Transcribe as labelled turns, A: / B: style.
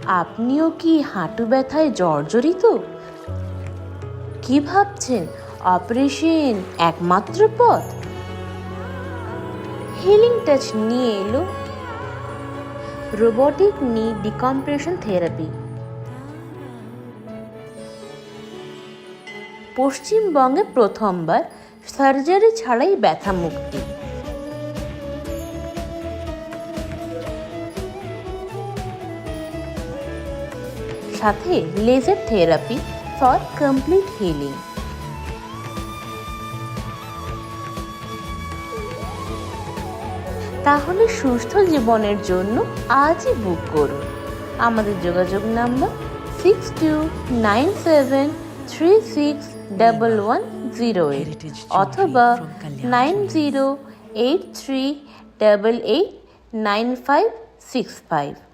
A: আপনিও কি হাঁটু ব্যথায় জর্জরিত? কি ভাবছেন অপারেশন একমাত্র পথ? হিলিং টাচ নিয়ে এলো রোবোটিক নি ডিকম্প্রেশন থেরাপি। পশ্চিমবঙ্গে প্রথমবার সার্জারি ছাড়াই ব্যথা মুক্তি। সাথে laser therapy for complete healing. তাহলে সুস্থ জীবনের জন্য আজই বুক করুন। আমাদের যোগাযোগ নাম্বার 6297361108 অথবা 9083889565।